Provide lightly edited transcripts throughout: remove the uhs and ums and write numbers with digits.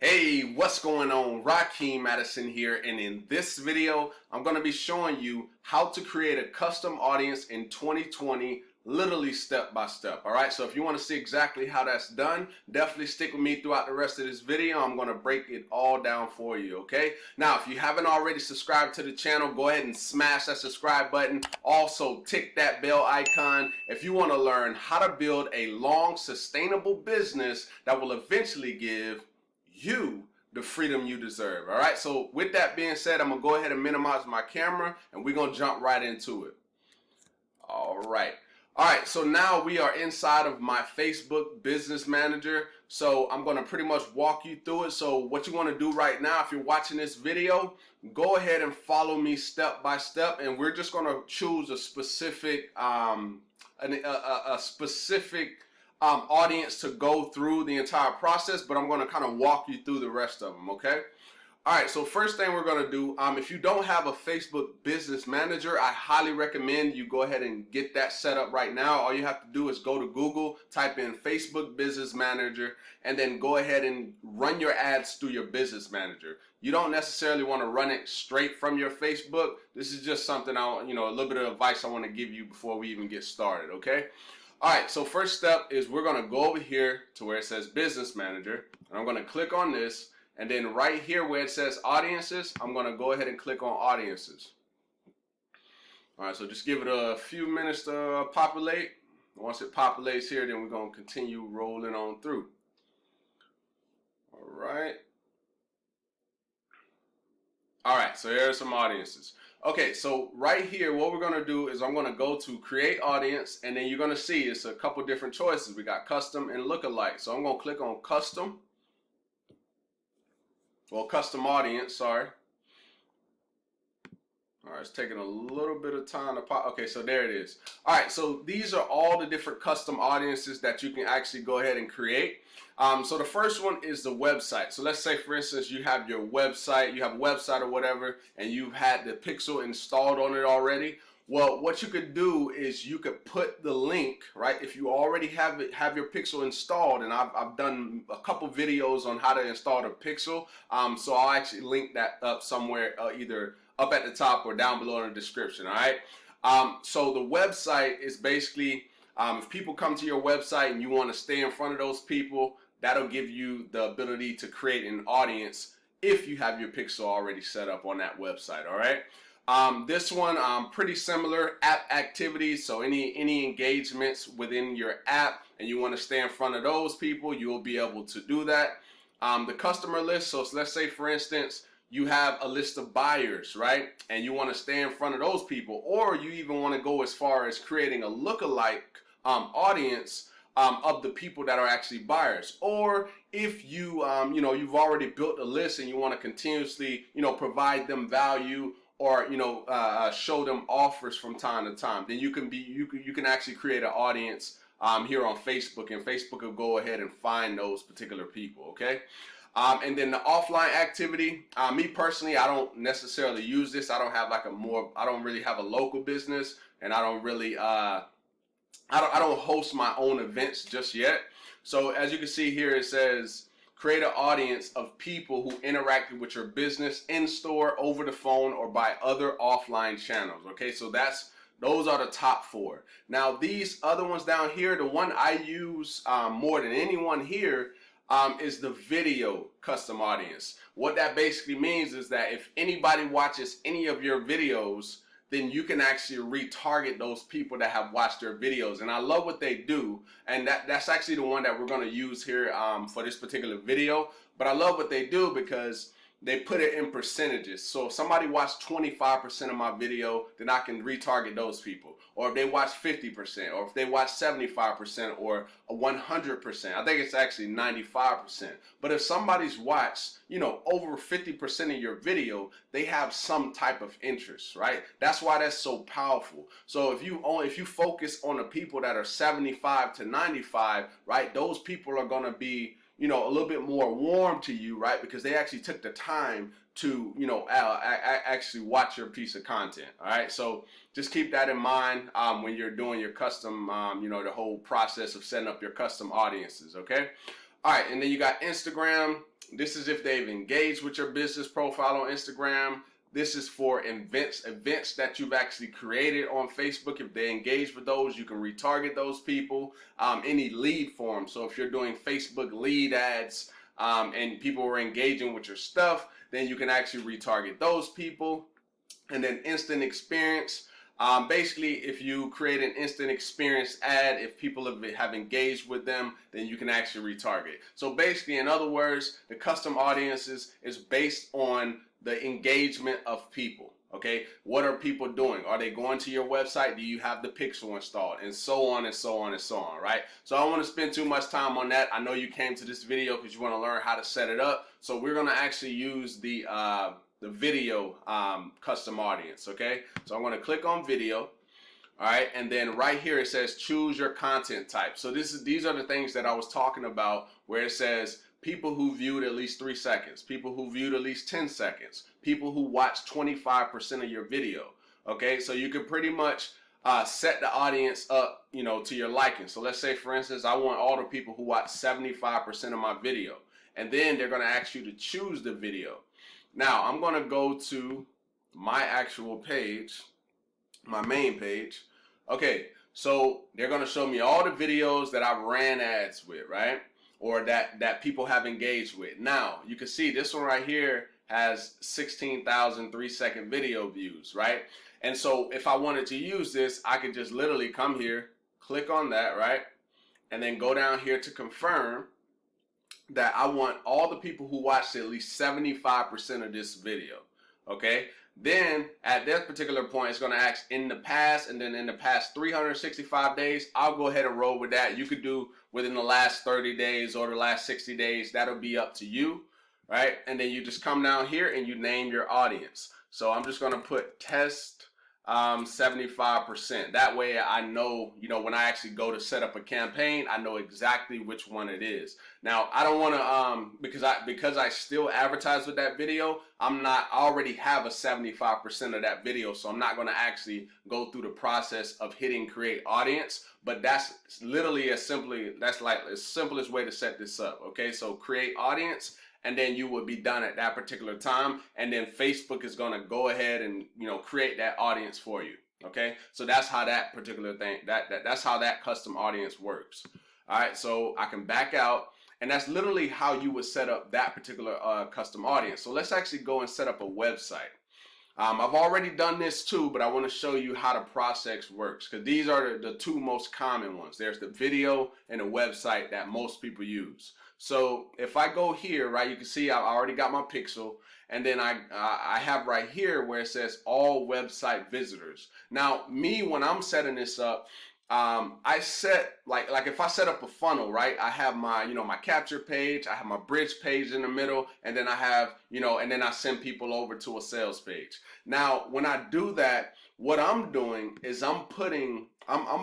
Hey, what's going on? Rakeem Madison here, and in this video, I'm going to be showing you how to create a custom audience in 2020, literally step by step. All right, so if you want to see exactly how that's done, definitely stick with me throughout the rest of this video. I'm going to break it all down for you, okay? Now, if you haven't already subscribed to the channel, go ahead and smash that subscribe button. Also, tick that bell icon if you want to learn how to build a long, sustainable business that will eventually give you the freedom you deserve. All right, so with that being said, I'm gonna go ahead and minimize my camera and we're gonna jump right into it. All right, so now we are inside of my Facebook Business Manager. So I'm gonna pretty much walk you through it. So what you wanna do right now, if you're watching this video, go ahead and follow me step by step, and we're just gonna choose a specific audience to go through the entire process, but I'm going to kind of walk you through the rest of them, okay? All right, so first thing we're going to do, if you don't have a Facebook Business Manager, I highly recommend you go ahead and get that set up right now. All you have to do is go to Google, type in Facebook Business Manager, and then go ahead and run your ads through your Business Manager. You don't necessarily want to run it straight from your Facebook. This is just something a little bit of advice I want to give you before we even get started, okay? All right, so first step is we're going to go over here to where it says Business Manager, and I'm going to click on this, and then right here where it says Audiences, I'm going to go ahead and click on Audiences. All right, so just give it a few minutes to populate. Once it populates here, then we're going to continue rolling on through. All right. All right, so here are some audiences. Okay, so right here, what we're going to do is I'm going to go to create audience, and then you're going to see it's a couple different choices. We got custom and lookalike. So I'm going to click on custom, well, custom audience, sorry. All right, it's taking a little bit of time to pop. Okay, so there it is. All right, so these are all the different custom audiences that you can actually go ahead and create. So the first one is the website. So let's say, for instance, you have your website, you have a website or whatever, and you've had the pixel installed on it already. Well, what you could do is you could put the link, right? If you already have your pixel installed, and I've done a couple videos on how to install the pixel. So I'll actually link that up somewhere, either up at the top or down below in the description, all right? So the website is basically, if people come to your website and you want to stay in front of those people, that'll give you the ability to create an audience if you have your pixel already set up on that website, all right? This one, pretty similar, app activities. So any engagements within your app and you want to stay in front of those people, you will be able to do that. The customer list, so let's say, for instance, you have a list of buyers, right? And you want to stay in front of those people, or you even want to go as far as creating a lookalike audience of the people that are actually buyers. Or if you, you've already built a list and you want to continuously, provide them value, or show them offers from time to time, then you can actually create an audience here on Facebook, and Facebook will go ahead and find those particular people, okay? And then the offline activity, me personally, I don't necessarily use this. I don't really have a local business, and I don't really, I don't host my own events just yet. So as you can see here, it says create an audience of people who interacted with your business in store, over the phone, or by other offline channels. Okay, so those are the top 4. Now these other ones down here, the one I use more than anyone here is the video custom audience. What that basically means is that if anybody watches any of your videos, then you can actually retarget those people that have watched their videos. And I love what they do, and that's actually the one that we're going to use here for this particular video. But I love what they do because they put it in percentages. So if somebody watched 25% of my video, then I can retarget those people. Or if they watch 50%, or if they watch 75%, or 100%. I think it's actually 95%. But if somebody's watched, over 50% of your video, they have some type of interest, right? That's why that's so powerful. So if you focus on the people that are 75 to 95, right, those people are going to be a little bit more warm to you, right? Because they actually took the time to, actually watch your piece of content, all right? So just keep that in mind when you're doing your custom, the whole process of setting up your custom audiences, okay? All right, and then you got Instagram. This is if they've engaged with your business profile on Instagram. This is for events that you've actually created on Facebook. If they engage with those, you can retarget those people. Any lead forms. So if you're doing Facebook lead ads and people are engaging with your stuff, then you can actually retarget those people. And then instant experience. Basically, if you create an instant experience ad, if people have engaged with them, then you can actually retarget. So basically, in other words, the custom audiences is based on the engagement of people. Okay, what are people doing? Are they going to your website? Do you have the pixel installed? And so on and so on and so on, right? So I don't want to spend too much time on that. I know you came to this video because you want to learn how to set it up. So we're going to actually use the video custom audience. Okay, so I'm going to click on video. All right, and then right here it says choose your content type. So these are the things that I was talking about, where it says people who viewed at least 3 seconds, people who viewed at least 10 seconds, people who watched 25% of your video. Okay, so you can pretty much set the audience up, you know, to your liking. So let's say, for instance, I want all the people who watch 75% of my video, and then they're going to ask you to choose the video. Now I'm going to go to my actual page, my main page. Okay, so they're going to show me all the videos that I ran ads with, right? Or that people have engaged with. Now you can see this one right here has 16,000 3-second video views, right? And so if I wanted to use this, I could just literally come here, click on that, right? And then go down here to confirm that I want all the people who watched at least 75% of this video. Okay, then at that particular point, it's going to ask in the past, and then in the past 365 days, I'll go ahead and roll with that. You could do within the last 30 days or the last 60 days. That'll be up to you, right? And then you just come down here and you name your audience. So I'm just going to put test 75%. That way I know, you know, when I actually go to set up a campaign, I know exactly which one it is. Now I don't want to because I still advertise with that video, I already have a 75% of that video, so I'm not going to actually go through the process of hitting create audience. But that's literally that's like the simplest way to set this up. Okay, so create audience, and then you would be done at that particular time, and then Facebook is going to go ahead and, you know, create that audience for you. Okay, so that's how that particular thing, that's how that custom audience works. All right, so I can back out, and that's literally how you would set up that particular custom audience. So let's actually go and set up a website. I've already done this too, but I want to show you how the process works, because these are the two most common ones. There's the video and the website that most people use. So if I go here, right, you can see I already got my pixel, and then I have right here where it says all website visitors. Now me, when I'm setting this up, I set like if I set up a funnel, right, I have my, you know, my capture page, I have my bridge page in the middle, and then I have, you know, and then I send people over to a sales page. Now when I do that, what I'm doing is I'm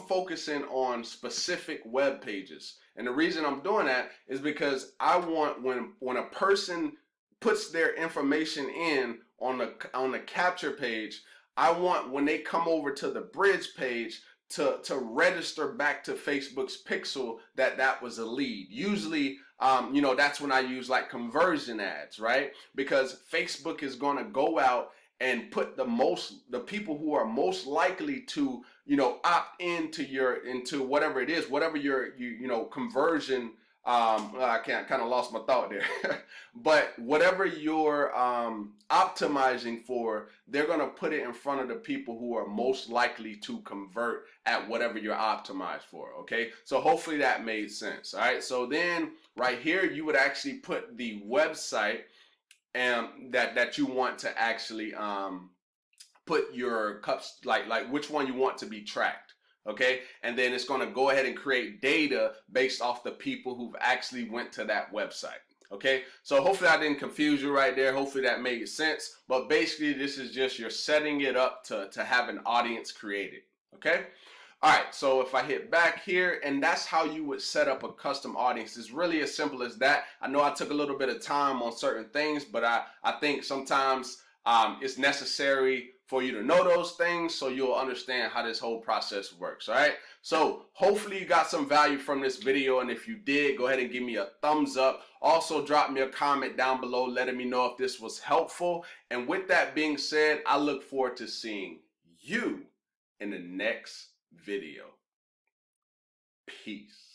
focusing on specific web pages. And the reason I'm doing that is because I want when a person puts their information in on the capture page, I want when they come over to the bridge page to register back to Facebook's pixel that was a lead. Usually, you know, that's when I use like conversion ads, right? Because Facebook is going to go out and put the people who are most likely to, you know, opt into whatever it is, whatever your conversion. I kind of lost my thought there, but whatever you're optimizing for, they're gonna put it in front of the people who are most likely to convert at whatever you're optimized for. Okay, so hopefully that made sense. All right, so then right here you would actually put the website that you want to actually put your cups, like which one you want to be tracked. Okay, and then it's going to go ahead and create data based off the people who've actually went to that website. Okay, so hopefully I didn't confuse you right there. Hopefully that made sense. But basically this is just you're setting it up to have an audience created. Okay, all right, so if I hit back here, and that's how you would set up a custom audience. It's really as simple as that. I know I took a little bit of time on certain things, but I think sometimes it's necessary for you to know those things so you'll understand how this whole process works. All right. So hopefully you got some value from this video. And if you did, go ahead and give me a thumbs up. Also drop me a comment down below letting me know if this was helpful. And with that being said, I look forward to seeing you in the next video. Peace.